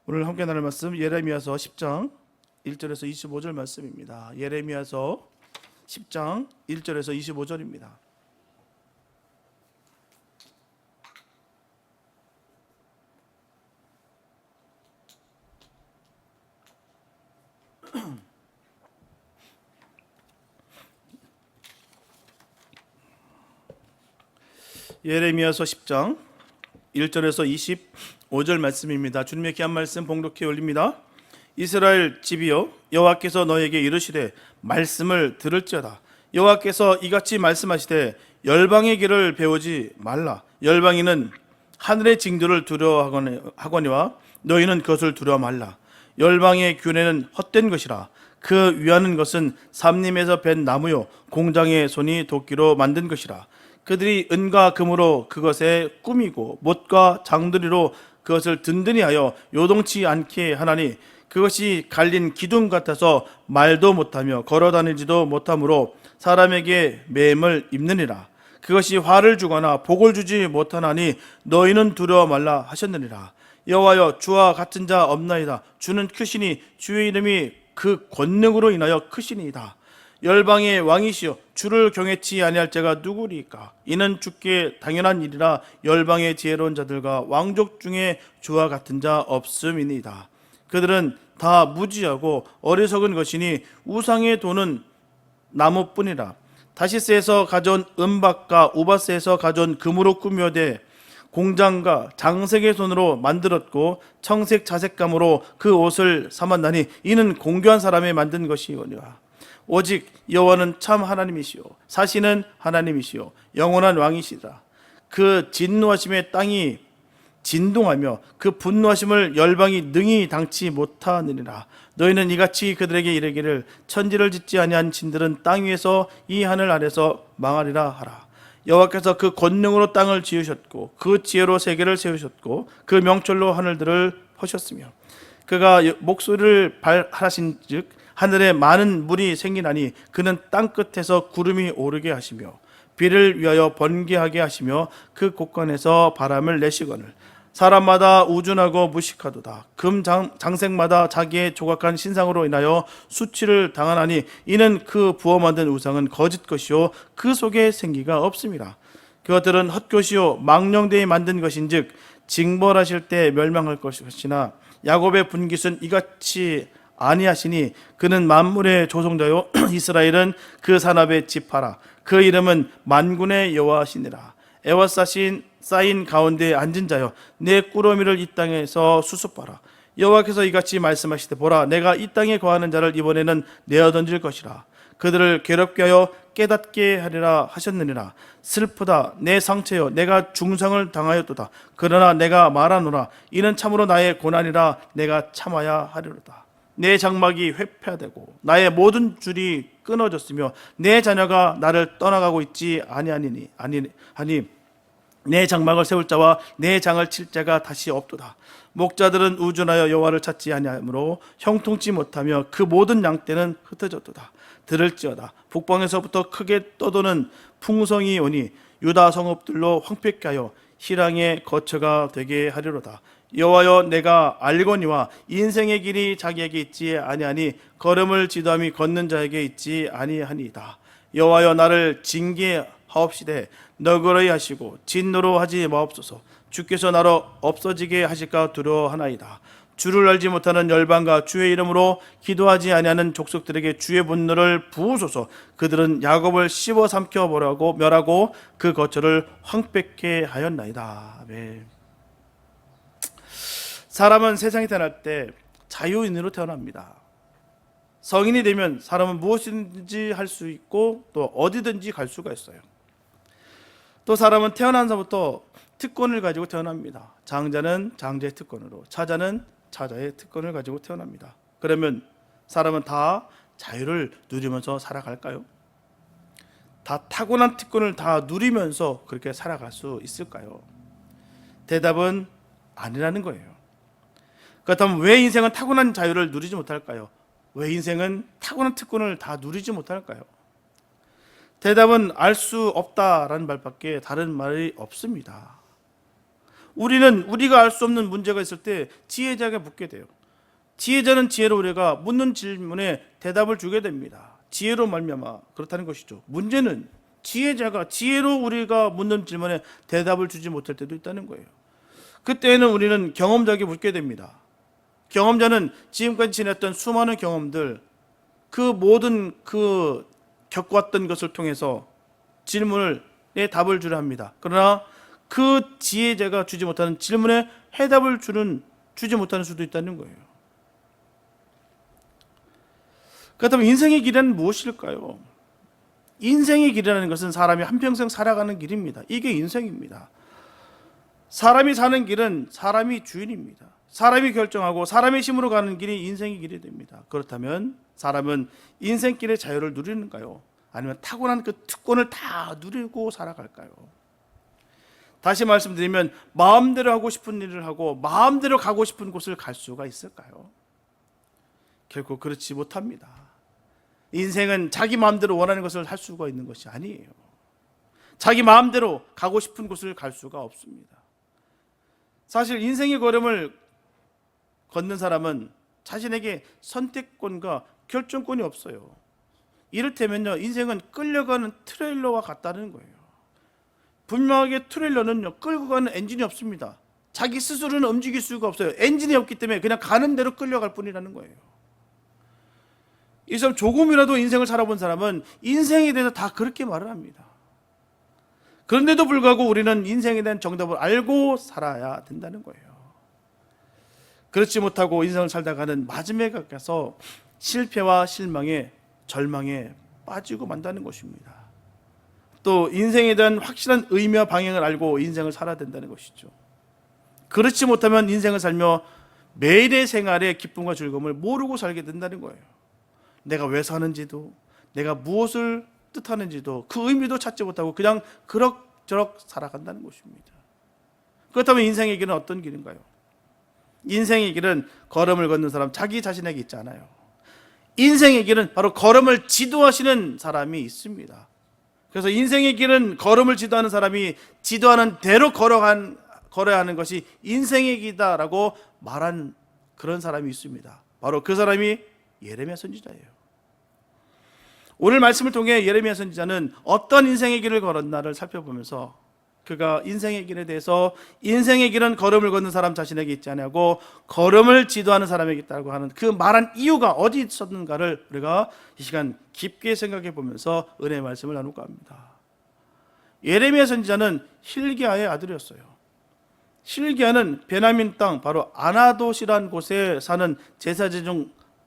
오늘 함께 나눌 말씀 예레미야서 10장 1절에서 25절 말씀입니다. 예레미야서 10장 1절에서 25절입니다. 예레미야서 10장 1절에서 25절 말씀입니다. 주님의 귀한 말씀 봉독해 올립니다. 이스라엘 집이여, 여호와께서 너에게 이르시되 말씀을 들을지어다. 여호와께서 이같이 말씀하시되 열방의 길을 배우지 말라. 열방이는 하늘의 징조를 두려워하거니와 너희는 그것을 두려워 말라. 열방의 규례는 헛된 것이라. 그 위하는 것은 삼림에서 벤 나무요 공장의 손이 도끼로 만든 것이라. 그들이 은과 금으로 그것에 꾸미고 못과 장들이로 그것을 든든히 하여 요동치 않게 하나니 그것이 갈린 기둥 같아서 말도 못하며 걸어다니지도 못하므로 사람에게 매임을 입느니라. 그것이 화를 주거나 복을 주지 못하나니 너희는 두려워 말라 하셨느니라. 여호와여, 주와 같은 자 없나이다. 주는 크시니 주의 이름이 그 권능으로 인하여 크시니이다. 열방의 왕이시여, 주를 경외치 아니할 자가 누구리까? 이는 주께 당연한 일이라. 열방의 지혜로운 자들과 왕족 중에 주와 같은 자 없음이니이다. 그들은 다 무지하고 어리석은 것이니 우상의 도는 나무뿐이라. 다시스에서 가져온 은박과 우바스에서 가져온 금으로 꾸며대 공장과 장색의 손으로 만들었고 청색 자색감으로 그 옷을 삼았나니 이는 공교한 사람이 만든 것이오니와. 오직 여호와는 참 하나님이시오, 사시는 하나님이시오, 영원한 왕이시라. 그 진노하심에 땅이 진동하며 그 분노하심을 열방이 능히 당치 못하느니라. 너희는 이같이 그들에게 이르기를 천지를 짓지 아니한 진들은 땅 위에서 이 하늘 아래서 망하리라 하라. 여호와께서 그 권능으로 땅을 지으셨고 그 지혜로 세계를 세우셨고 그 명철로 하늘들을 퍼셨으며 그가 목소리를 발하신즉 하늘에 많은 물이 생기나니 그는 땅 끝에서 구름이 오르게 하시며 비를 위하여 번개하게 하시며 그 곳간에서 바람을 내시거늘 사람마다 우준하고 무식하도다. 금 장색마다 자기의 조각한 신상으로 인하여 수치를 당하나니 이는 그 부어 만든 우상은 거짓 것이요 그 속에 생기가 없습니다. 그것들은 헛것이요 망령되이 만든 것인즉 징벌하실 때 멸망할 것이나 야곱의 분깃은 이같이 아니하시니 그는 만물의 조성자요 이스라엘은 그 산업의 지파라. 그 이름은 만군의 여호와시니라. 에워싸신 쌓인 가운데 앉은 자여, 내 꾸러미를 이 땅에서 수습하라. 여호와께서 이같이 말씀하시되 보라, 내가 이 땅에 거하는 자를 이번에는 내어 던질 것이라. 그들을 괴롭게 하여 깨닫게 하리라 하셨느니라. 슬프다 내 상처여, 내가 중상을 당하였도다. 그러나 내가 말하노라. 이는 참으로 나의 고난이라. 내가 참아야 하리로다. 내 장막이 회폐되고 나의 모든 줄이 끊어졌으며 내 자녀가 나를 떠나가고 있지 아니하니 내 장막을 세울 자와 내 장을 칠 자가 다시 없도다. 목자들은 우준하여 여호와를 찾지 아니하므로 형통치 못하며 그 모든 양떼는 흩어졌도다. 들을지어다 북방에서부터 크게 떠도는 풍성이 오니 유다 성읍들로 황폐케 하여 희랑의 거처가 되게 하리로다. 여호와여, 내가 알거니와 인생의 길이 자기에게 있지 아니하니 걸음을 지도함이 걷는 자에게 있지 아니하니이다. 여호와여, 나를 징계하옵시되 너그러이 하시고 진노로 하지 마옵소서. 주께서 나로 없어지게 하실까 두려워하나이다. 주를 알지 못하는 열방과 주의 이름으로 기도하지 아니하는 족속들에게 주의 분노를 부으소서. 그들은 야곱을 씹어 삼켜 멸하고 그 거처를 황폐케 하였나이다. 아멘. 사람은 세상에 태어날 때 자유인으로 태어납니다. 성인이 되면 사람은 무엇이든지 할 수 있고 또 어디든지 갈 수가 있어요. 또 사람은 태어나서부터 특권을 가지고 태어납니다. 장자는 장자의 특권으로, 차자는 차자의 특권을 가지고 태어납니다. 그러면 사람은 다 자유를 누리면서 살아갈까요? 다 타고난 특권을 다 누리면서 그렇게 살아갈 수 있을까요? 대답은 아니라는 거예요. 그렇다면 왜 인생은 타고난 자유를 누리지 못할까요? 왜 인생은 타고난 특권을 다 누리지 못할까요? 대답은 알 수 없다라는 말밖에 다른 말이 없습니다. 우리가 알 수 없는 문제가 있을 때 지혜자에게 묻게 돼요. 지혜자는 지혜로 우리가 묻는 질문에 대답을 주게 됩니다. 지혜로 말미암아 그렇다는 것이죠. 문제는 지혜자가 지혜로 우리가 묻는 질문에 대답을 주지 못할 때도 있다는 거예요. 그때는 우리는 경험자에게 묻게 됩니다. 경험자는 지금까지 지냈던 수많은 경험들, 그 모든 겪어왔던 것을 통해서 질문에 답을 주려 합니다. 그러나 그 지혜자가 주지 못하는 질문에 해답을 주지 못하는 수도 있다는 거예요. 그렇다면 인생의 길은 무엇일까요? 인생의 길이라는 것은 사람이 한평생 살아가는 길입니다. 이게 인생입니다. 사람이 사는 길은 사람이 주인입니다. 사람이 결정하고 사람의 힘으로 가는 길이 인생의 길이 됩니다. 그렇다면 사람은 인생길의 자유를 누리는가요? 아니면 타고난 그 특권을 다 누리고 살아갈까요? 다시 말씀드리면 마음대로 하고 싶은 일을 하고 마음대로 가고 싶은 곳을 갈 수가 있을까요? 결코 그렇지 못합니다. 인생은 자기 마음대로 원하는 것을 할 수가 있는 것이 아니에요. 자기 마음대로 가고 싶은 곳을 갈 수가 없습니다. 사실 인생의 걸음을 걷는 사람은 자신에게 선택권과 결정권이 없어요. 이를테면요, 인생은 끌려가는 트레일러와 같다는 거예요. 분명하게 트레일러는요, 끌고 가는 엔진이 없습니다. 자기 스스로는 움직일 수가 없어요. 엔진이 없기 때문에 그냥 가는 대로 끌려갈 뿐이라는 거예요. 이 사람 조금이라도 인생을 살아본 사람은 인생에 대해서 다 그렇게 말을 합니다. 그런데도 불구하고 우리는 인생에 대한 정답을 알고 살아야 된다는 거예요. 그렇지 못하고 인생을 살다가는 마지막에 가서 실패와 실망에 절망에 빠지고 만다는 것입니다. 또 인생에 대한 확실한 의미와 방향을 알고 인생을 살아야 된다는 것이죠. 그렇지 못하면 인생을 살며 매일의 생활의 기쁨과 즐거움을 모르고 살게 된다는 거예요. 내가 왜 사는지도, 내가 무엇을 뜻하는지도 그 의미도 찾지 못하고 그냥 그럭저럭 살아간다는 것입니다. 그렇다면 인생의 길은 어떤 길인가요? 인생의 길은 걸음을 걷는 사람 자기 자신에게 있지 않아요. 인생의 길은 바로 걸음을 지도하시는 사람이 있습니다. 그래서 인생의 길은 걸음을 지도하는 사람이 지도하는 대로 걸어야 하는 것이 인생의 길이다라고 말한 그런 사람이 있습니다. 바로 그 사람이 예레미야 선지자예요. 오늘 말씀을 통해 예레미야 선지자는 어떤 인생의 길을 걸었나를 살펴보면서 그가 인생의 길에 대해서 인생의 길은 걸음을 걷는 사람 자신에게 있지 않냐고 걸음을 지도하는 사람에게 있다고 하는 그 말한 이유가 어디 있었는가를 우리가 이 시간 깊게 생각해 보면서 은혜의 말씀을 나눌까 합니다. 예레미야 선지자는 hil기야의 아들이었어요. hil기야는 베냐민 땅 바로 아나돗이라는 곳에 사는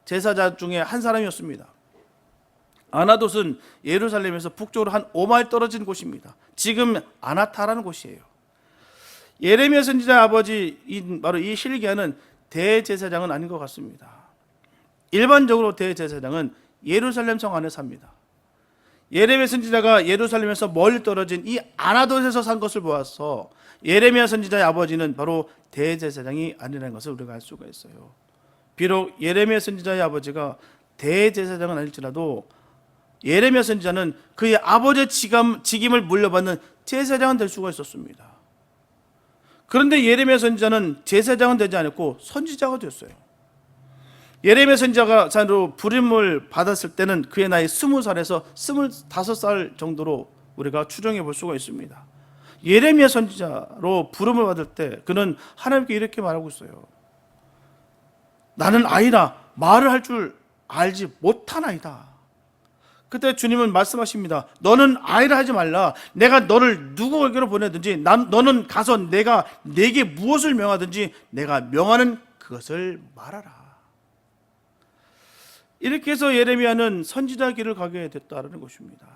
제사자 중에 한 사람이었습니다. 아나돗은 예루살렘에서 북쪽으로 한 5마일 떨어진 곳입니다. 지금 아나타라는 곳이에요. 예레미야 선지자의 아버지인 바로 이 hil기야는 대제사장은 아닌 것 같습니다. 일반적으로 대제사장은 예루살렘 성 안에 삽니다. 예레미야 선지자가 예루살렘에서 멀리 떨어진 이 아나돗에서 산 것을 보아서 예레미야 선지자의 아버지는 바로 대제사장이 아니라는 것을 우리가 알 수가 있어요. 비록 예레미야 선지자의 아버지가 대제사장은 아닐지라도 예레미야 선지자는 그의 아버지의 직임을 물려받는 제사장은 될 수가 있었습니다. 그런데 예레미야 선지자는 제사장은 되지 않았고 선지자가 되었어요. 예레미야 선지자가 부름을 받았을 때는 그의 나이 20살에서 25살 정도로 우리가 추정해 볼 수가 있습니다. 예레미야 선지자로 부름을 받을 때 그는 하나님께 이렇게 말하고 있어요. 나는 아이라 말을 할 줄 알지 못하나이다. 그때 주님은 말씀하십니다. 너는 아이라 하지 말라. 내가 너를 누구에게로 보내든지 너는 가서 내가 네게 무엇을 명하든지 내가 명하는 그것을 말하라. 이렇게 해서 예레미야는 선지자 길을 가게 됐다는 것입니다.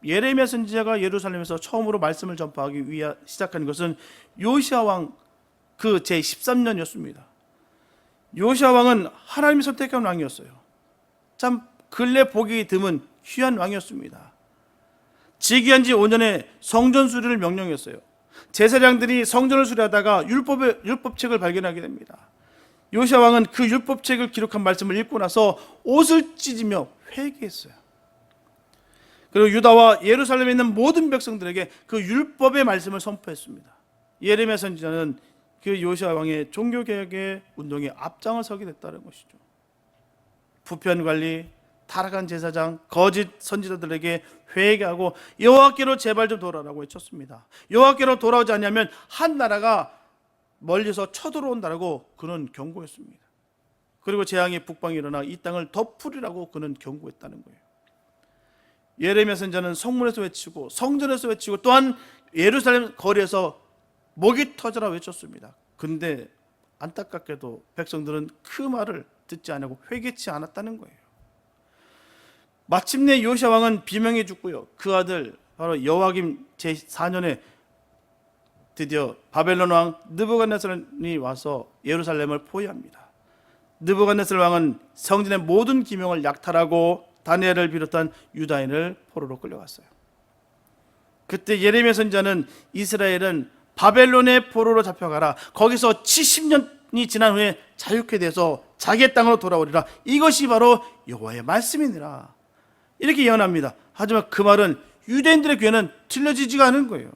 예레미야 선지자가 예루살렘에서 처음으로 말씀을 전파하기 위해 시작한 것은 요시야 왕 그 제13년이었습니다. 요시야 왕은 하나님이 선택한 왕이었어요. 참 근래 보기 드문 귀한 왕이었습니다. 즉위한 지 5년에 성전 수리를 명령했어요. 제사장들이 성전을 수리하다가 율법책을 발견하게 됩니다. 요시야 왕은 그 율법책을 기록한 말씀을 읽고 나서 옷을 찢으며 회개했어요. 그리고 유다와 예루살렘에 있는 모든 백성들에게 그 율법의 말씀을 선포했습니다. 예레미야 선지자는 그 요시야 왕의 종교개혁의 운동에 앞장을 서게 됐다는 것이죠. 부편관리, 타락한 제사장, 거짓 선지자들에게 회개하고 여호와께로 제발 좀 돌아라고 외쳤습니다. 여호와께로 돌아오지 않으면 한 나라가 멀리서 쳐들어온다라고 그는 경고했습니다. 그리고 재앙이 북방에 일어나 이 땅을 덮으리라고 그는 경고했다는 거예요. 예레미야 선지자는 성문에서 외치고 성전에서 외치고 또한 예루살렘 거리에서 목이 터져라 외쳤습니다. 근데 안타깝게도 백성들은 그 말을 듣지 않고 회개치 않았다는 거예요. 마침내 요시야 왕은 비명에 죽고요. 그 아들 바로 여호와김 제4년에 드디어 바벨론 왕 느부갓네살이 와서 예루살렘을 포위합니다. 느부갓네살 왕은 성전의 모든 기명을 약탈하고 다니엘을 비롯한 유다인을 포로로 끌려갔어요. 그때 예레미야 선지자는 이스라엘은 바벨론의 포로로 잡혀가라, 거기서 70년이 지난 후에 자유케 돼서 자기의 땅으로 돌아오리라, 이것이 바로 여호와의 말씀이니라, 이렇게 예언합니다. 하지만 그 말은 유대인들의 귀에는 들려지지가 않은 거예요.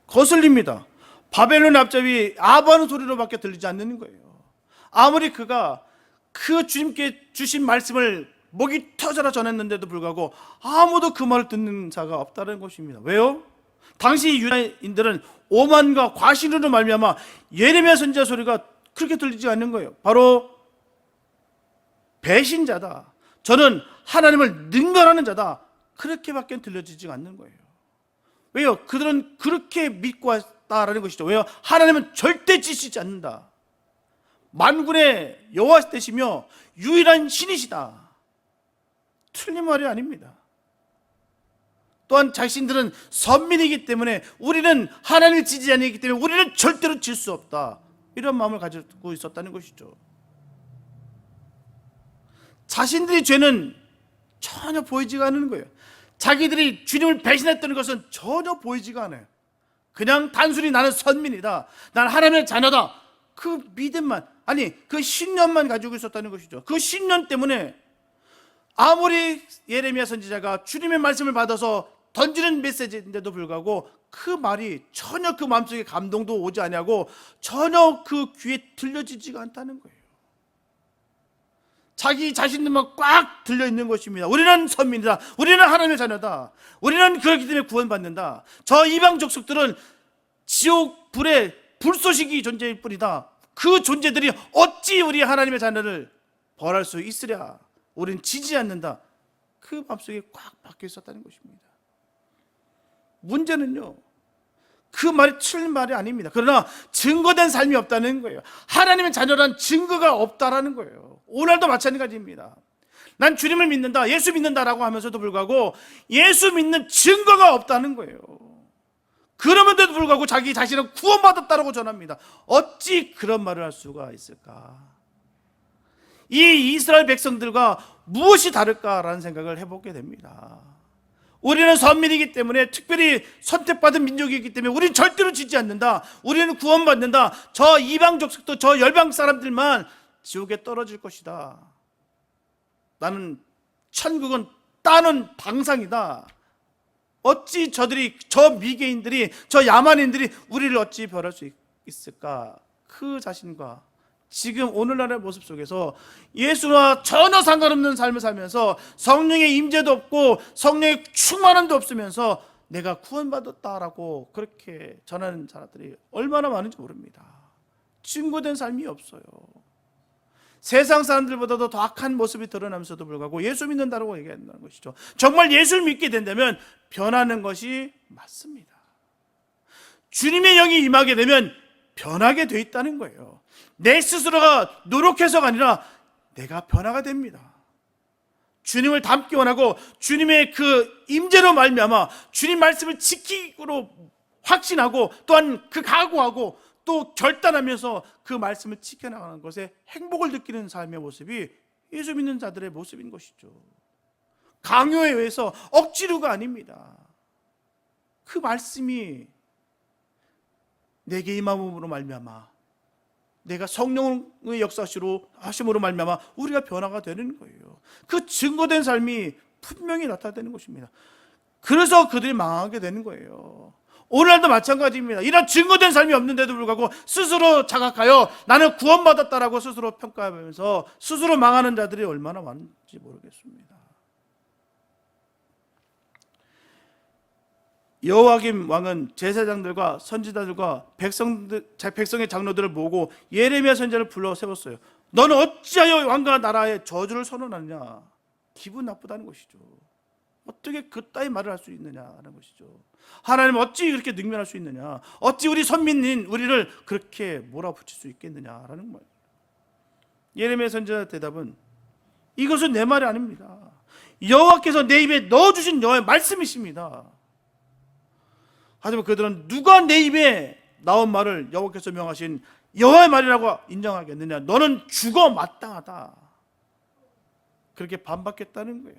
거슬립니다. 바벨론의 앞잡이 아부하는 소리로밖에 들리지 않는 거예요. 아무리 그가 그 주님께 주신 말씀을 목이 터져라 전했는데도 불구하고 아무도 그 말을 듣는 자가 없다는 것입니다. 왜요? 당시 유다인들은 오만과 과신으로 말미암아 예레미야 선지자 소리가 그렇게 들리지 않는 거예요. 바로 배신자다, 저는 하나님을 능멸하는 자다, 그렇게밖에 들려지지 않는 거예요. 왜요? 그들은 그렇게 믿고 왔다라는 것이죠. 왜요? 하나님은 절대 지시지 않는다, 만군의 여호와 되시며 유일한 신이시다, 틀린 말이 아닙니다. 또한 자신들은 선민이기 때문에 우리는 하나님을 지지하지 않기 때문에 우리는 절대로 질 수 없다, 이런 마음을 가지고 있었다는 것이죠. 자신들의 죄는 전혀 보이지가 않는 거예요. 자기들이 주님을 배신했다는 것은 전혀 보이지가 않아요. 그냥 단순히 나는 선민이다, 난 하나님의 자녀다, 그 믿음만, 아니 그 신념만 가지고 있었다는 것이죠. 그 신념 때문에 아무리 예레미야 선지자가 주님의 말씀을 받아서 던지는 메시지인데도 불구하고 그 말이 전혀 그 마음속에 감동도 오지 않냐고 전혀 그 귀에 들려지지가 않다는 거예요. 자기 자신들만 꽉 들려있는 것입니다. 우리는 선민이다, 우리는 하나님의 자녀다, 우리는 그렇기 때문에 구원받는다, 저 이방 족속들은 지옥 불에 불쏘시기 존재일 뿐이다, 그 존재들이 어찌 우리 하나님의 자녀를 벌할 수 있으랴, 우리는 지지 않는다, 그 마음속에 꽉 박혀 있었다는 것입니다. 문제는요, 그 말이 틀린 말이 아닙니다. 그러나 증거된 삶이 없다는 거예요. 하나님의 자녀란 증거가 없다라는 거예요. 오늘도 마찬가지입니다. 난 주님을 믿는다, 예수 믿는다라고 하면서도 불구하고 예수 믿는 증거가 없다는 거예요. 그럼에도 불구하고 자기 자신은 구원받았다라고 전합니다. 어찌 그런 말을 할 수가 있을까? 이 이스라엘 백성들과 무엇이 다를까라는 생각을 해보게 됩니다. 우리는 선민이기 때문에, 특별히 선택받은 민족이기 때문에 우리는 절대로 지지 않는다, 우리는 구원받는다, 저 이방 족속도 저 열방 사람들만 지옥에 떨어질 것이다, 나는 천국은 따는 방상이다, 어찌 저들이, 저 미개인들이, 저 야만인들이 우리를 어찌 벌할 수 있을까? 그 자신과 지금 오늘날의 모습 속에서 예수와 전혀 상관없는 삶을 살면서 성령의 임재도 없고 성령의 충만함도 없으면서 내가 구원받았다라고 그렇게 전하는 사람들이 얼마나 많은지 모릅니다. 증거된 삶이 없어요. 세상 사람들보다도 더 악한 모습이 드러나면서도 불구하고 예수 믿는다고 얘기한다는 것이죠. 정말 예수를 믿게 된다면 변하는 것이 맞습니다. 주님의 영이 임하게 되면 변하게 돼 있다는 거예요. 내 스스로가 노력해서가 아니라 내가 변화가 됩니다. 주님을 닮기 원하고 주님의 그 임재로 말미암아 주님 말씀을 지키기로 확신하고 또한 그 각오하고 또 결단하면서 그 말씀을 지켜나가는 것에 행복을 느끼는 삶의 모습이 예수 믿는 자들의 모습인 것이죠. 강요에 의해서 억지로가 아닙니다. 그 말씀이 내게 임함으로 말미암아 내가 성령의 역사하심으로 말미암아 우리가 변화가 되는 거예요. 그 증거된 삶이 분명히 나타나는 것입니다. 그래서 그들이 망하게 되는 거예요. 오늘날도 마찬가지입니다. 이런 증거된 삶이 없는데도 불구하고 스스로 자각하여 나는 구원받았다라고 스스로 평가하면서 스스로 망하는 자들이 얼마나 많은지 모르겠습니다. 여호와김 왕은 제사장들과 선지자들과 백성의 장로들을 모으고 예레미야 선지자를 불러 세웠어요. 너는 어찌하여 왕과 나라의 저주를 선언하느냐? 기분 나쁘다는 것이죠. 어떻게 그따위 말을 할 수 있느냐는 것이죠. 하나님 어찌 그렇게 능멸할 수 있느냐? 어찌 우리 선민인 우리를 그렇게 몰아붙일 수 있겠느냐라는 거예요. 예레미야 선지자 대답은 이것은 내 말이 아닙니다. 여호와께서 내 입에 넣어주신 여호와의 말씀이십니다. 하지만 그들은 누가 내 입에 나온 말을 여호와께서 명하신 여호와의 말이라고 인정하겠느냐? 너는 죽어 마땅하다. 그렇게 반박했다는 거예요.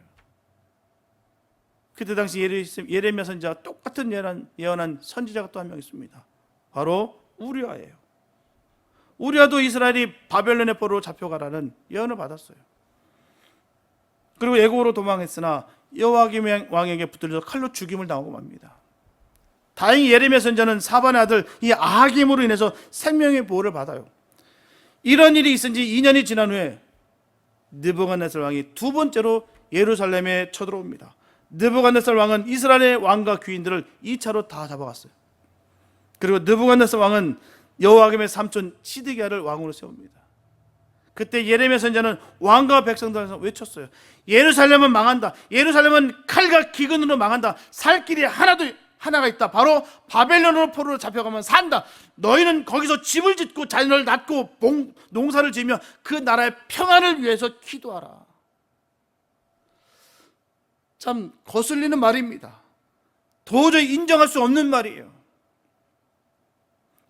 그때 당시 예레미야 선지자와 똑같은 예언한 선지자가 또 한 명 있습니다. 바로 우리아예요. 우리아도 이스라엘이 바벨론의 포로로 잡혀가라는 예언을 받았어요. 그리고 애국으로 도망했으나 여호와김 왕에게 붙들려서 칼로 죽임을 당하고 맙니다. 다행히 예레미야 선지자는 사반의 아들 이 아하김으로 인해서 생명의 보호를 받아요. 이런 일이 있은 지 2년이 지난 후에 느부갓네살 왕이 두 번째로 예루살렘에 쳐들어옵니다. 느부갓네살 왕은 이스라엘의 왕과 귀인들을 2차로 다 잡아갔어요. 그리고 느부갓네살 왕은 여호와김의 삼촌 시드기야를 왕으로 세웁니다. 그때 예레미야 선지자는 왕과 백성들에서 외쳤어요. 예루살렘은 망한다. 예루살렘은 칼과 기근으로 망한다. 살 길이 하나가 있다. 바로 바벨론으로 포로로 잡혀가면 산다. 너희는 거기서 집을 짓고 자녀를 낳고 농사를 지으며 그 나라의 평안을 위해서 기도하라. 참 거슬리는 말입니다. 도저히 인정할 수 없는 말이에요.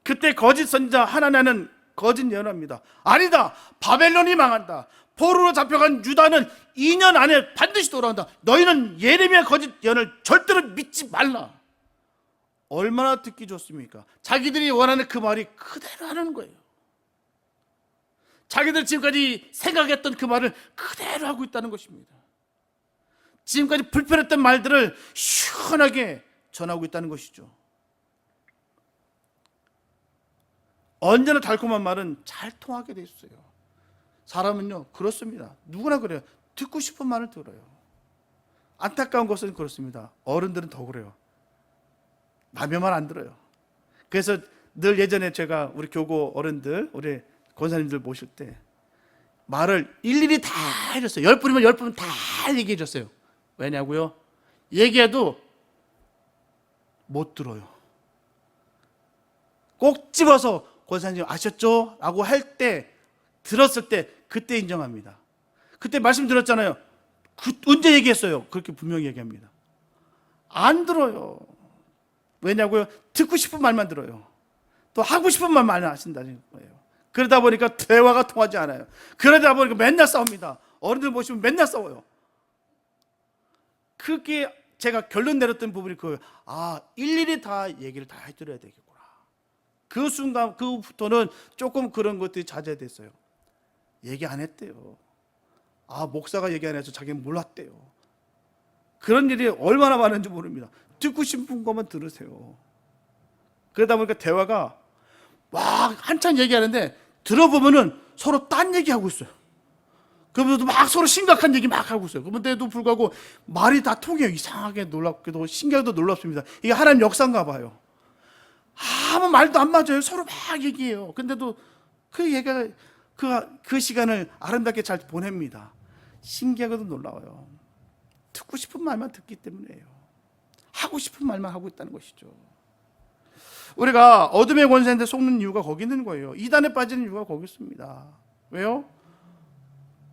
그때 거짓 선지자 하나냐는 거짓 예언합니다. 아니다. 바벨론이 망한다. 포로로 잡혀간 유다는 2년 안에 반드시 돌아온다. 너희는 예레미야 거짓 예언을 절대로 믿지 말라. 얼마나 듣기 좋습니까? 자기들이 원하는 그 말이 그대로 하는 거예요. 자기들 지금까지 생각했던 그 말을 그대로 하고 있다는 것입니다. 지금까지 불편했던 말들을 시원하게 전하고 있다는 것이죠. 언제나 달콤한 말은 잘 통하게 돼 있어요. 사람은요 그렇습니다. 누구나 그래요. 듣고 싶은 말을 들어요. 안타까운 것은 그렇습니다. 어른들은 더 그래요. 남의 말 안 들어요. 그래서 늘 예전에 제가 우리 교구 어른들, 우리 권사님들 모실 때 말을 일일이 다 해줬어요. 10분이면 10분 다 얘기해 줬어요. 왜냐고요? 얘기해도 못 들어요. 꼭 집어서 권사님 아셨죠? 라고 할 때, 들었을 때 그때 인정합니다. 그때 말씀드렸잖아요. 언제 얘기했어요? 그렇게 분명히 얘기합니다. 안 들어요. 왜냐고요? 듣고 싶은 말만 들어요. 또 하고 싶은 말만 하신다는 거예요. 그러다 보니까 대화가 통하지 않아요. 그러다 보니까 맨날 싸웁니다. 어른들 보시면 맨날 싸워요. 그게 제가 결론 내렸던 부분이 그거예요. 일일이 다 얘기를 다 해드려야 되겠구나. 그 순간, 그부터는 조금 그런 것들이 자제됐어요. 얘기 안 했대요. 목사가 얘기 안 해서 자기는 몰랐대요. 그런 일이 얼마나 많은지 모릅니다. 듣고 싶은 것만 들으세요. 그러다 보니까 대화가 한참 얘기하는데 들어보면은 서로 딴 얘기하고 있어요. 그러면서도 막 서로 심각한 얘기 막 하고 있어요. 그런데도 불구하고 말이 다 통해요. 이상하게 놀랍게도 신기하게도 놀랍습니다. 이게 하나님 역사인가 봐요. 아무 말도 안 맞아요. 서로 막 얘기해요. 근데도 그 얘기가 그 시간을 아름답게 잘 보냅니다. 신기하게도 놀라워요. 듣고 싶은 말만 듣기 때문이에요. 하고 싶은 말만 하고 있다는 것이죠. 우리가 어둠의 권세인데 속는 이유가 거기 있는 거예요. 이단에 빠지는 이유가 거기 있습니다. 왜요?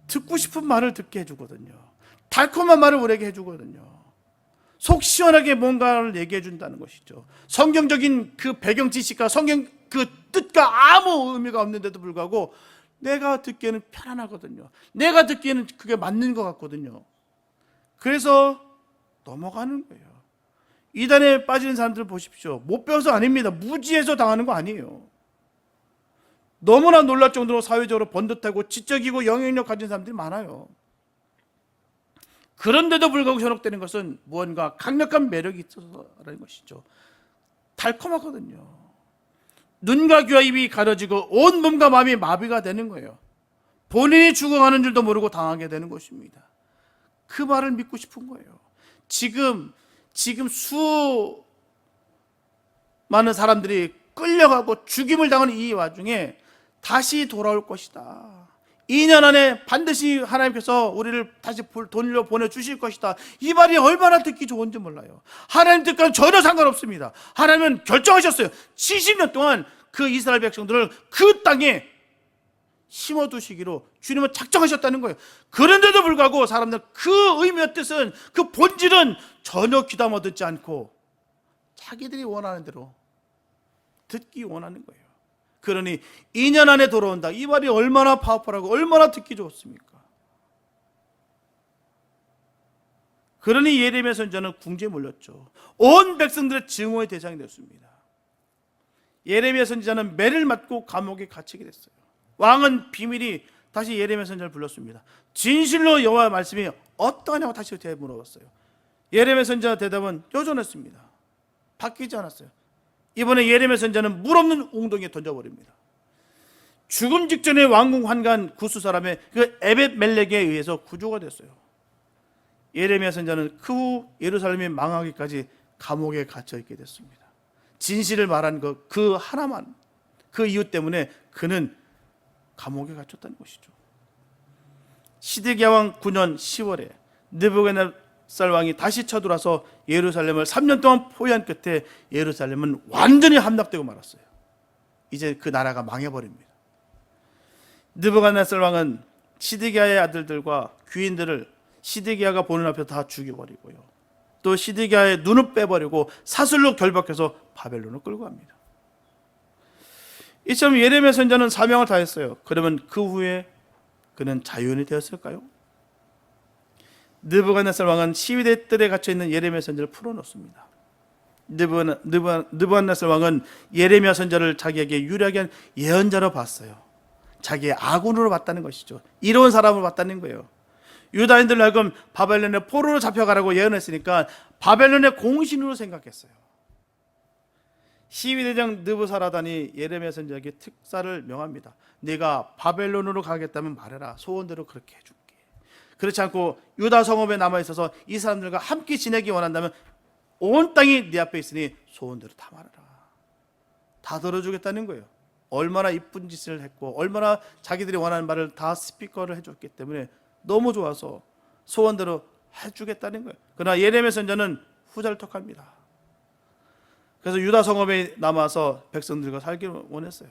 듣고 싶은 말을 듣게 해주거든요. 달콤한 말을 우리에게 해주거든요. 속 시원하게 뭔가를 얘기해 준다는 것이죠. 성경적인 그 배경 지식과 성경 그 뜻과 아무 의미가 없는데도 불구하고 내가 듣기에는 편안하거든요. 내가 듣기에는 그게 맞는 것 같거든요. 그래서 넘어가는 거예요. 이단에 빠지는 사람들 보십시오. 못 배워서 아닙니다. 무지해서 당하는 거 아니에요. 너무나 놀랄 정도로 사회적으로 번듯하고 지적이고 영향력 가진 사람들이 많아요. 그런데도 불구하고 현혹되는 것은 무언가 강력한 매력이 있어서라는 것이죠. 달콤하거든요. 눈과 귀와 입이 가려지고 온 몸과 마음이 마비가 되는 거예요. 본인이 죽어가는 줄도 모르고 당하게 되는 것입니다. 그 말을 믿고 싶은 거예요. 지금 수많은 사람들이 끌려가고 죽임을 당하는 이 와중에 다시 돌아올 것이다. 2년 안에 반드시 하나님께서 우리를 다시 돌려 보내주실 것이다. 이 말이 얼마나 듣기 좋은지 몰라요. 하나님 뜻과는 전혀 상관없습니다. 하나님은 결정하셨어요. 70년 동안 그 이스라엘 백성들을 그 땅에 심어두시기로 주님은 작정하셨다는 거예요. 그런데도 불구하고 사람들은 그 의미와 뜻은, 그 본질은 전혀 귀담아 듣지 않고 자기들이 원하는 대로 듣기 원하는 거예요. 그러니 2년 안에 돌아온다. 이 말이 얼마나 파워풀하고 얼마나 듣기 좋습니까? 그러니 예레미야 선지자는 궁지에 몰렸죠. 온 백성들의 증오의 대상이 됐습니다. 예레미야 선지자는 매를 맞고 감옥에 갇히게 됐어요. 왕은 비밀이 다시 예레미야 선지자를 불렀습니다. 진실로 여호와의 말씀이 어떠하냐고 다시 물어봤어요. 예레미야 선지자 대답은 여전했습니다. 바뀌지 않았어요. 이번에 예레미야 선지자는 물 없는 웅덩이에 던져버립니다. 죽음 직전에 왕궁 환관 구스 사람의 그 에벳멜렉에 의해서 구조가 됐어요. 예레미야 선지자는 그 후 예루살렘이 망하기까지 감옥에 갇혀 있게 됐습니다. 진실을 말한 그 하나만, 그 이유 때문에 그는 감옥에 갇혔다는 것이죠. 시드기야 왕 9년 10월에 느부갓네살 왕이 다시 쳐들어와서 예루살렘을 3년 동안 포위한 끝에 예루살렘은 완전히 함락되고 말았어요. 이제 그 나라가 망해버립니다. 느부갓네살 왕은 시드기야의 아들들과 귀인들을 시드기야가 보는 앞에서 다 죽여버리고요, 또 시드기야의 눈을 빼버리고 사슬로 결박해서 바벨론을 끌고 갑니다. 이처럼 예레미야 선지자는 사명을 다했어요. 그러면 그 후에 그는 자유인이 되었을까요? 느부갓네살 왕은 시위대 뜰에 갇혀있는 예레미야 선지자를 풀어놓습니다. 느부갓네살 왕은 예레미야 선지자를 자기에게 유리하게 한 예언자로 봤어요. 자기의 아군으로 봤다는 것이죠. 이로운 사람으로 봤다는 거예요. 유다인들을 하여금 바벨론의 포로로 잡혀가라고 예언했으니까 바벨론의 공신으로 생각했어요. 시위대장 느부사라단이 예레미야 선지자에게 특사를 명합니다. 네가 바벨론으로 가겠다면 말해라. 소원대로 그렇게 해줄게. 그렇지 않고 유다 성읍에 남아있어서 이 사람들과 함께 지내기 원한다면 온 땅이 네 앞에 있으니 소원대로 다 말해라. 다 들어주겠다는 거예요. 얼마나 이쁜 짓을 했고 얼마나 자기들이 원하는 말을 다 스피커를 해줬기 때문에 너무 좋아서 소원대로 해주겠다는 거예요. 그러나 예레미야 선지자는 후자를 톡합니다. 그래서 유다 성읍에 남아서 백성들과 살기를 원했어요.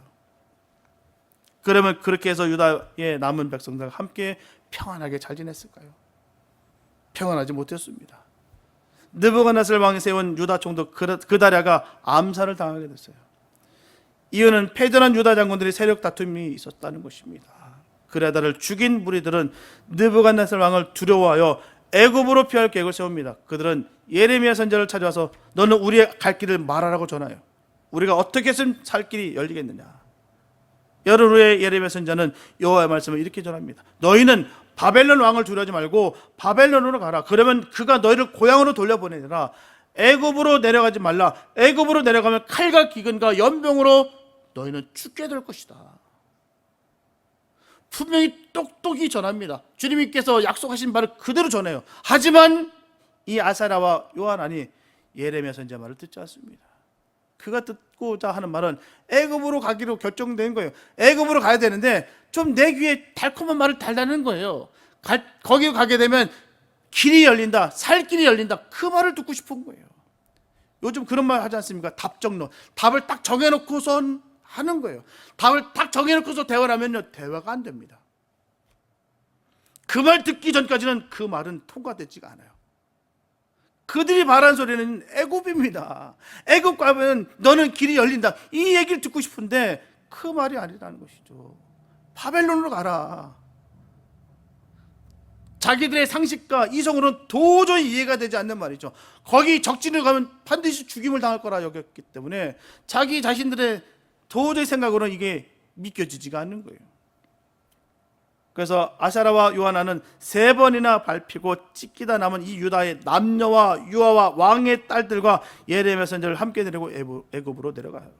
그러면 그렇게 해서 유다에 남은 백성들과 함께 평안하게 잘 지냈을까요? 평안하지 못했습니다. 느부갓네살 왕이 세운 유다 총독 그다랴가 암살을 당하게 됐어요. 이유는 패전한 유다 장군들이 세력 다툼이 있었다는 것입니다. 그다랴를 죽인 무리들은 느부갓네살 왕을 두려워하여 애굽으로 피할 계획을 세웁니다. 그들은 예레미야 선지자를 찾아와서 너는 우리의 갈 길을 말하라고 전하여 우리가 어떻게 했으면 살 길이 열리겠느냐. 열흘 후에 예레미야 선지자는 여호와의 말씀을 이렇게 전합니다. 너희는 바벨론 왕을 두려워하지 말고 바벨론으로 가라. 그러면 그가 너희를 고향으로 돌려보내리라. 애굽으로 내려가지 말라. 애굽으로 내려가면 칼과 기근과 연병으로 너희는 죽게 될 것이다. 분명히 똑똑히 전합니다. 주님께서 약속하신 바를 그대로 전해요. 하지만 이 아사랴와 요하나니 예레미야 선지자 말을 듣지 않습니다. 그가 듣고자 하는 말은 애굽으로 가기로 결정된 거예요. 애굽으로 가야 되는데 좀 내 귀에 달콤한 말을 달라는 거예요. 거기 가게 되면 길이 열린다, 살 길이 열린다, 그 말을 듣고 싶은 거예요. 요즘 그런 말 하지 않습니까? 답정론. 답을 딱 정해놓고선 하는 거예요. 답을 딱 정해놓고서 대화를 하면요, 대화가 안 됩니다. 그 말 듣기 전까지는 그 말은 통과되지가 않아요. 그들이 말한 소리는 애굽입니다. 애굽 가면 너는 길이 열린다, 이 얘기를 듣고 싶은데 그 말이 아니라는 것이죠. 바벨론으로 가라. 자기들의 상식과 이성으로는 도저히 이해가 되지 않는 말이죠. 거기 적진을 가면 반드시 죽임을 당할 거라 여겼기 때문에 자기 자신들의 도저히 생각으로는 이게 믿겨지지가 않는 거예요. 그래서 아사라와 요하나는 3번이나 밟히고 찢기다 남은 이 유다의 남녀와 유아와 왕의 딸들과 예레미야 선지자를 함께 내리고 애굽으로 내려가요.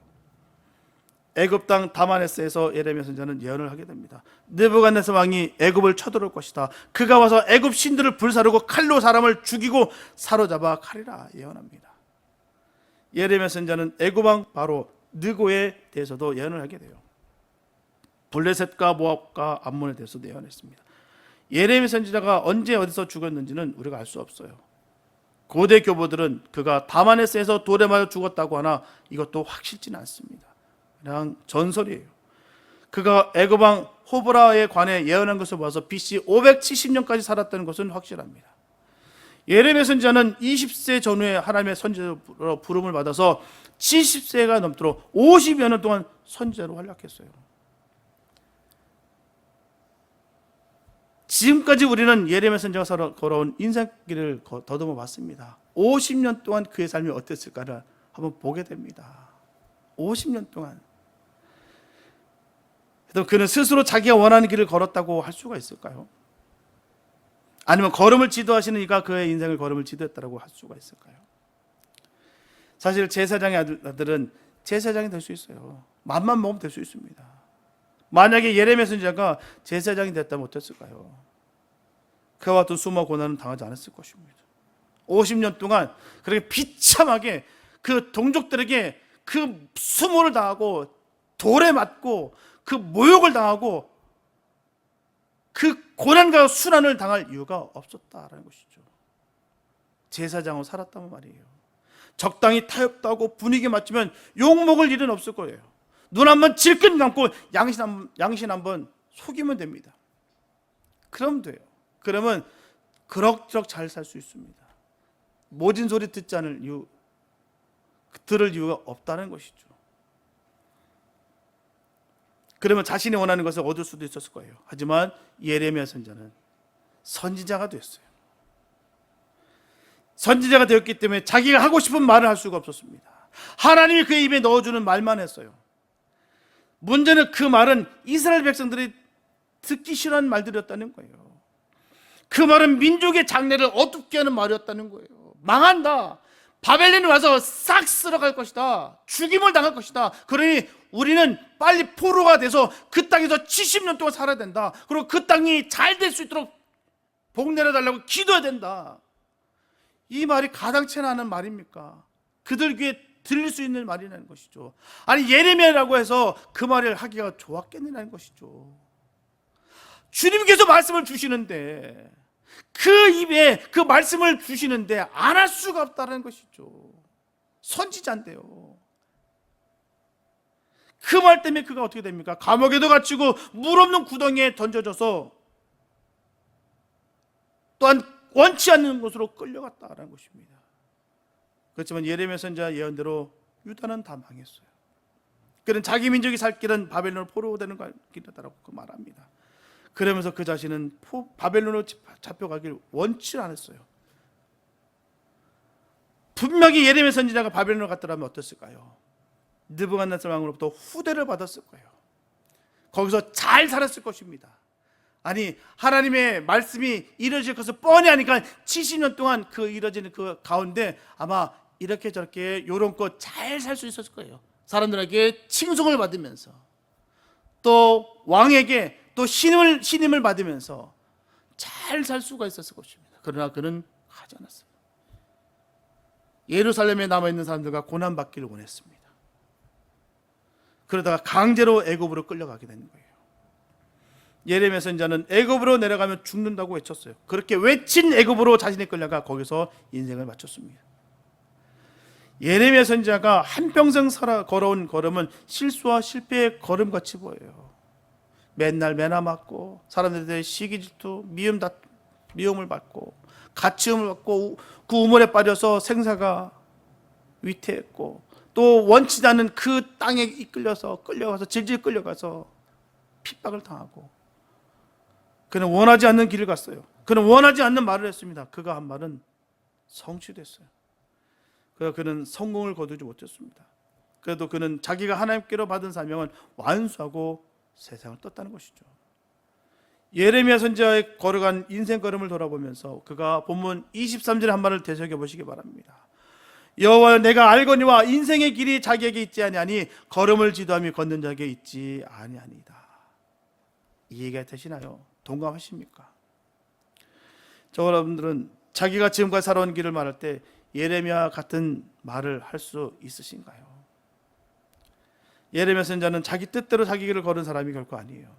애굽 땅 다마네스에서 예레미야 선지자는 예언을 하게 됩니다. 느부갓네살 왕이 애굽을 쳐들어올 것이다. 그가 와서 애굽 신들을 불사르고 칼로 사람을 죽이고 사로잡아 가리라 예언합니다. 예레미야 선지자는 애굽 왕 바로 느고에 대해서도 예언을 하게 돼요. 블레셋과 모압과 암몬에 대해서도 예언했습니다. 예레미야 선지자가 언제 어디서 죽었는지는 우리가 알 수 없어요. 고대 교보들은 그가 다마네스에서 돌에 맞아 죽었다고 하나 이것도 확실치는 않습니다. 그냥 전설이에요. 그가 애굽 왕 호브라에 관해 예언한 것을 봐서 BC 570년까지 살았다는 것은 확실합니다. 예레미야 선지자는 20세 전후에 하나님의 선지자로 부름을 받아서 70세가 넘도록 50여 년 동안 선지자로 활약했어요. 지금까지 우리는 예레미야 선지자가 걸어온 인생길을 더듬어 봤습니다. 50년 동안 그의 삶이 어땠을까를 한번 보게 됩니다. 50년 동안. 그는 스스로 자기가 원하는 길을 걸었다고 할 수가 있을까요? 아니면 걸음을 지도하시는 이가 그의 인생을 걸음을 지도했다고 할 수가 있을까요? 사실 제사장의 아들은 제사장이 될 수 있어요. 맘만 먹으면 될 수 있습니다. 만약에 예레미야 선지자가 제사장이 됐다면 어땠을까요? 그와 같은 수모와 고난은 당하지 않았을 것입니다. 50년 동안 그렇게 비참하게 그 동족들에게 그 수모를 당하고 돌에 맞고 그 모욕을 당하고 그 고난과 순환을 당할 이유가 없었다라는 것이죠. 제사장으로 살았다는 말이에요. 적당히 타협도 하고 분위기 맞추면 욕먹을 일은 없을 거예요. 눈 한번 질끈 감고 양심 한번 속이면 됩니다. 그러면 돼요. 그러면 그럭저럭 잘 살 수 있습니다. 모진 소리 듣지 않을 이유, 들을 이유가 없다는 것이죠. 그러면 자신이 원하는 것을 얻을 수도 있었을 거예요. 하지만 예레미야 선지자는 선지자가 됐어요. 선지자가 되었기 때문에 자기가 하고 싶은 말을 할 수가 없었습니다. 하나님이 그의 입에 넣어주는 말만 했어요. 문제는 그 말은 이스라엘 백성들이 듣기 싫어하는 말들이었다는 거예요. 그 말은 민족의 장래를 어둡게 하는 말이었다는 거예요. 망한다. 바벨론이 와서 싹 쓸어갈 것이다. 죽임을 당할 것이다. 그러니 우리는 빨리 포로가 돼서 그 땅에서 70년 동안 살아야 된다. 그리고 그 땅이 잘 될 수 있도록 복 내려달라고 기도해야 된다. 이 말이 가당치나 않은 말입니까? 그들 귀에 들릴 수 있는 말이라는 것이죠. 아니 예레미야라고 해서 그 말을 하기가 좋았겠느냐는 것이죠. 주님께서 말씀을 주시는데 그 입에 그 말씀을 주시는데 안 할 수가 없다는 것이죠. 선지자인데요. 그 말 때문에 그가 어떻게 됩니까? 감옥에도 갇히고 물 없는 구덩이에 던져져서 또한 원치 않는 곳으로 끌려갔다는 것입니다. 그렇지만 예레미야 선지자 예언대로 유다는 다 망했어요. 그는 자기 민족이 살 길은 바벨론으로 포로되는 길이다라고 말합니다. 그러면서 그 자신은 바벨론으로 잡혀가길 원치 않았어요. 분명히 예레미야 선지자가 바벨론으로 갔더라면 어땠을까요? 느부갓네살 왕으로부터 후대를 받았을 거예요. 거기서 잘 살았을 것입니다. 아니 하나님의 말씀이 이루어질 것을 뻔히 아니까 70년 동안 그 이루어지는 그 가운데 아마 이렇게 저렇게 요런껏 잘 살 수 있었을 거예요. 사람들에게 칭송을 받으면서 또 왕에게 또 신임을 받으면서 잘 살 수가 있었을 것입니다. 그러나 그는 하지 않았습니다. 예루살렘에 남아있는 사람들과 고난받기를 원했습니다. 그러다가 강제로 애굽으로 끌려가게 된 거예요. 예레미야 선지자는 애굽으로 내려가면 죽는다고 외쳤어요. 그렇게 외친 애굽으로 자신이 끌려가 거기서 인생을 마쳤습니다. 예레미야 선지자가 한평생 걸어온 걸음은 실수와 실패의 걸음같이 보여요. 맨날 매나 맞고 사람들한테 시기 질투 미움을 받고 가치움을 받고 그 우물에 빠져서 생사가 위태했고 또 원치 않는 그 땅에 끌려가서 질질 끌려가서 핍박을 당하고 그는 원하지 않는 길을 갔어요. 그는 원하지 않는 말을 했습니다. 그가 한 말은 성취됐어요. 그는 성공을 거두지 못했습니다. 그래도 그는 자기가 하나님께로 받은 사명을 완수하고 세상을 떴다는 것이죠. 예레미야 선지자의 걸어간 인생 걸음을 돌아보면서 그가 본문 23절의 한 말을 되새겨 보시기 바랍니다. 여호와여, 내가 알거니와 인생의 길이 자기에게 있지 아니하니 걸음을 지도하며 걷는 자에게 있지 아니하니이다. 이 얘기가 되시나요? 동감하십니까? 저 여러분들은 자기가 지금까지 살아온 길을 말할 때 예레미야 같은 말을 할 수 있으신가요? 예레미야 선지자는 자기 뜻대로 자기 길을 걸은 사람이 결코 아니에요.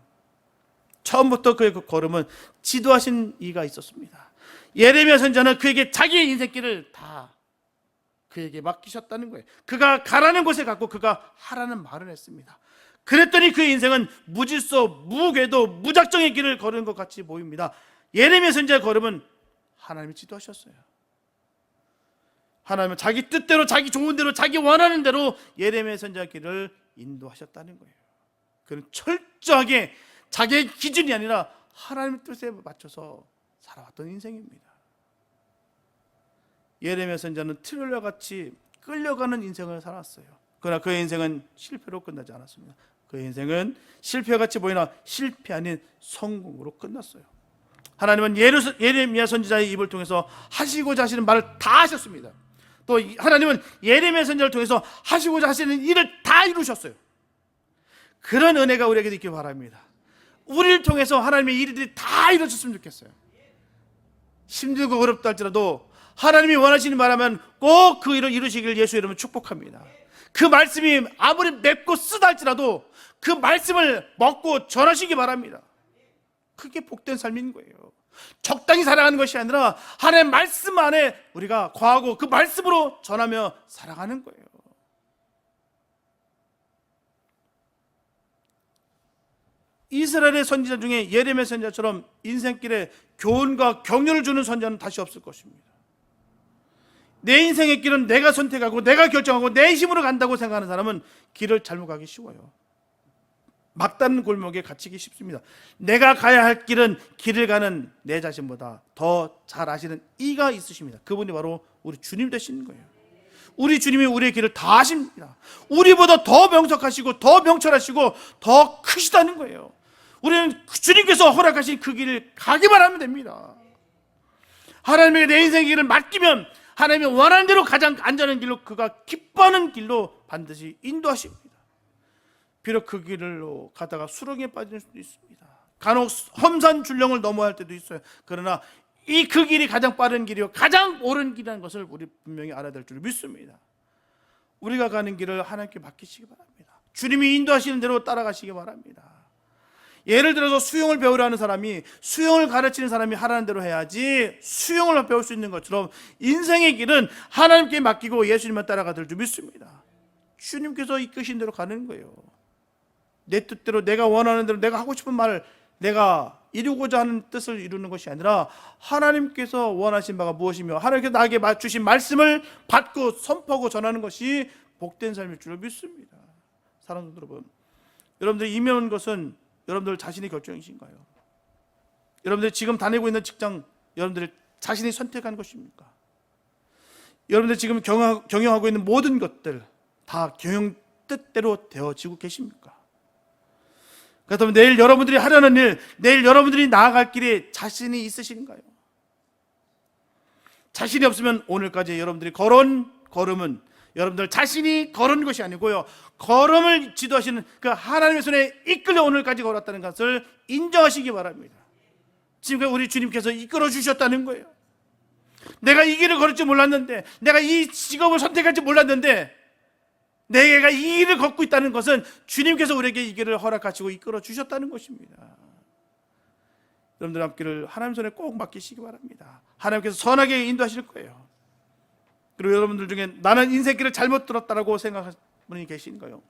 처음부터 그의 그 걸음은 지도하신 이가 있었습니다. 예레미야 선지자는 그에게 자기의 인생길을 다 그에게 맡기셨다는 거예요. 그가 가라는 곳에 갔고 그가 하라는 말을 했습니다. 그랬더니 그의 인생은 무질서, 무궤도, 무작정의 길을 걸은 것 같이 보입니다. 예레미야 선지자의 걸음은 하나님이 지도하셨어요. 하나님은 자기 뜻대로, 자기 좋은 대로, 자기 원하는 대로 예레미야 선지자의 길을 인도하셨다는 거예요. 그는 철저하게 자기의 기준이 아니라 하나님의 뜻에 맞춰서 살아왔던 인생입니다. 예레미야 선지자는 트레일러 같이 끌려가는 인생을 살았어요. 그러나 그의 인생은 실패로 끝나지 않았습니다. 그의 인생은 실패같이 보이나 실패 아닌 성공으로 끝났어요. 하나님은 예레미야 선지자의 입을 통해서 하시고자 하시는 말을 다 하셨습니다. 또 하나님은 예레미야 선지자를 통해서 하시고자 하시는 일을 다 이루셨어요. 그런 은혜가 우리에게도 있길 바랍니다. 우리를 통해서 하나님의 일들이 다 이루어졌으면 좋겠어요. 힘들고 어렵다 할지라도 하나님이 원하시는 말하면 꼭 그 일을 이루시길 예수 이름으로 축복합니다. 그 말씀이 아무리 맵고 쓰다 할지라도 그 말씀을 먹고 전하시기 바랍니다. 그게 복된 삶인 거예요. 적당히 살아가는 것이 아니라 하나님의 말씀 안에 우리가 거하고 그 말씀으로 전하며 살아가는 거예요. 이스라엘의 선지자 중에 예레미야 선지자처럼 인생길에 교훈과 격려를 주는 선지자는 다시 없을 것입니다. 내 인생의 길은 내가 선택하고 내가 결정하고 내 힘으로 간다고 생각하는 사람은 길을 잘못 가기 쉬워요. 막다른 골목에 갇히기 쉽습니다. 내가 가야 할 길은 길을 가는 내 자신보다 더 잘 아시는 이가 있으십니다. 그분이 바로 우리 주님 되시는 거예요. 우리 주님이 우리의 길을 다 아십니다. 우리보다 더 명석하시고 더 명철하시고 더 크시다는 거예요. 우리는 주님께서 허락하신 그 길을 가기만 하면 됩니다. 하나님에게 내 인생의 길을 맡기면 하나님이 원하는 대로 가장 안전한 길로, 그가 기뻐하는 길로 반드시 인도하십니다. 비록 그 길로 가다가 수렁에 빠질 수도 있습니다. 간혹 험산 줄령을 넘어야 할 때도 있어요. 그러나 그 길이 가장 빠른 길이요 가장 옳은 길이라는 것을 우리 분명히 알아야 될 줄 믿습니다. 우리가 가는 길을 하나님께 맡기시기 바랍니다. 주님이 인도하시는 대로 따라가시기 바랍니다. 예를 들어서 수영을 배우려 하는 사람이, 수영을 가르치는 사람이 하라는 대로 해야지 수영을 배울 수 있는 것처럼 인생의 길은 하나님께 맡기고 예수님만 따라가들 줄 믿습니다. 주님께서 이끄신 대로 가는 거예요. 내 뜻대로, 내가 원하는 대로, 내가 하고 싶은 말을 내가 이루고자 하는 뜻을 이루는 것이 아니라 하나님께서 원하신 바가 무엇이며 하나님께서 나에게 주신 말씀을 받고 선포하고 전하는 것이 복된 삶일 줄 믿습니다. 사랑하는 여러분, 여러분들이 임해온 것은 여러분들 자신의 결정이신가요? 여러분들이 지금 다니고 있는 직장 여러분들이 자신이 선택한 것입니까? 여러분들이 지금 경영하고 있는 모든 것들 다 경영 뜻대로 되어지고 계십니까? 그렇다면 내일 여러분들이 하려는 일, 내일 여러분들이 나아갈 길에 자신이 있으신가요? 자신이 없으면 오늘까지 여러분들이 걸은 걸음은 여러분들 자신이 걸은 것이 아니고요, 걸음을 지도하시는 그 하나님의 손에 이끌려 오늘까지 걸었다는 것을 인정하시기 바랍니다. 지금까지 우리 주님께서 이끌어 주셨다는 거예요. 내가 이 길을 걸을 줄 몰랐는데, 내가 이 직업을 선택할 줄 몰랐는데, 내가 이 길을 걷고 있다는 것은 주님께서 우리에게 이 길을 허락하시고 이끌어 주셨다는 것입니다. 여러분들 앞길을 하나님 손에 꼭 맡기시기 바랍니다. 하나님께서 선하게 인도하실 거예요. 그리고 여러분들 중에 나는 인생길을 잘못 들었다라고 생각하는 분이 계신가요?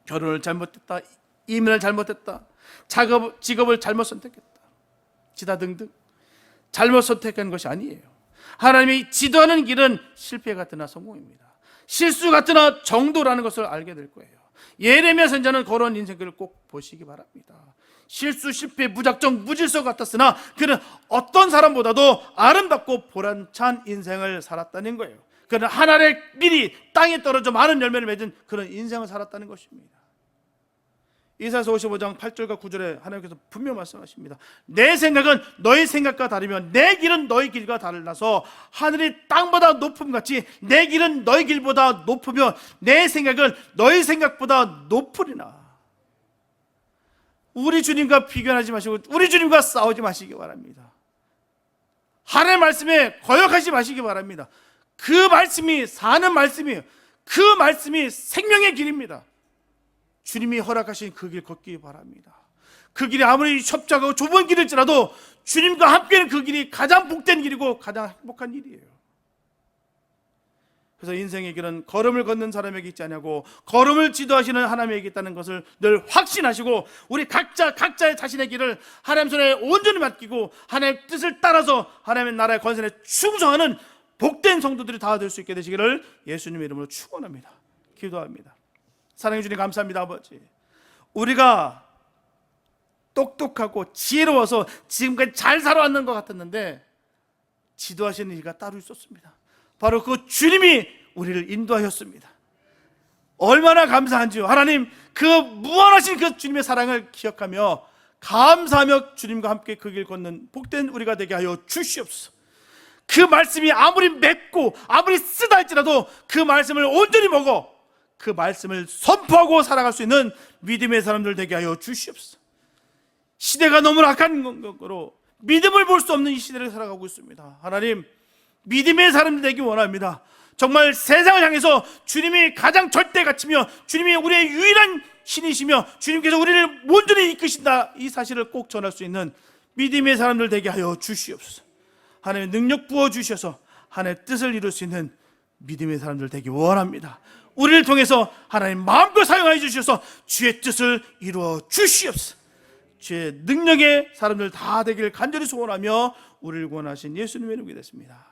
결혼을 잘못했다, 이민을 잘못했다, 직업을 잘못 선택했다, 지다 등등 잘못 선택한 것이 아니에요. 하나님이 지도하는 길은 실패 같으나 성공입니다. 실수 같으나 정도라는 것을 알게 될 거예요. 예레미야 선지자는 걸어온 인생길을 꼭 보시기 바랍니다. 실수, 실패, 무작정, 무질서 같았으나 그는 어떤 사람보다도 아름답고 보람찬 인생을 살았다는 거예요. 그는 하늘의 밀이 땅에 떨어져 많은 열매를 맺은 그런 인생을 살았다는 것입니다. 이사야서 55장 8절과 9절에 하나님께서 분명 말씀하십니다. 내 생각은 너희 생각과 다르며 내 길은 너희 길과 달라서 하늘이 땅보다 높음같이 내 길은 너희 길보다 높으며 내 생각은 너희 생각보다 높으리나. 우리 주님과 비교하지 마시고 우리 주님과 싸우지 마시기 바랍니다. 하나님의 말씀에 거역하지 마시기 바랍니다. 그 말씀이 사는 말씀이에요. 그 말씀이 생명의 길입니다. 주님이 허락하신 그 길 걷기 바랍니다. 그 길이 아무리 협착하고 좁은 길일지라도 주님과 함께는 그 길이 가장 복된 길이고 가장 행복한 일이에요. 그래서 인생의 길은 걸음을 걷는 사람에게 있지 않냐고 걸음을 지도하시는 하나님에게 있다는 것을 늘 확신하시고 우리 각자의 자신의 길을 하나님 손에 온전히 맡기고 하나님의 뜻을 따라서 하나님의 나라의 권세에 충성하는 복된 성도들이 다 될 수 있게 되시기를 예수님의 이름으로 축원합니다. 기도합니다. 사랑해 주님 감사합니다. 아버지, 우리가 똑똑하고 지혜로워서 지금까지 잘 살아왔는 것 같았는데 지도하시는 이가 따로 있었습니다. 바로 그 주님이 우리를 인도하였습니다. 얼마나 감사한지요. 하나님, 그 무한하신 그 주님의 사랑을 기억하며 감사하며 주님과 함께 그 길 걷는 복된 우리가 되게 하여 주시옵소서. 그 말씀이 아무리 맵고 아무리 쓰다 할지라도 그 말씀을 온전히 먹어 그 말씀을 선포하고 살아갈 수 있는 믿음의 사람들 되게 하여 주시옵소서. 시대가 너무 악한 것으로 믿음을 볼 수 없는 이 시대를 살아가고 있습니다. 하나님, 믿음의 사람들 되기 원합니다. 정말 세상을 향해서 주님이 가장 절대 가치며 주님이 우리의 유일한 신이시며 주님께서 우리를 온전히 이끄신다, 이 사실을 꼭 전할 수 있는 믿음의 사람들 되게 하여 주시옵소서. 하나님의 능력 부어주셔서 하나님의 뜻을 이룰 수 있는 믿음의 사람들 되기 원합니다. 우리를 통해서 하나님 마음껏 사용하여 주셔서 주의 뜻을 이루어 주시옵소서. 주의 능력의 사람들 다 되기를 간절히 소원하며 우리를 구원하신 예수님의 이름으로 기도했습니다.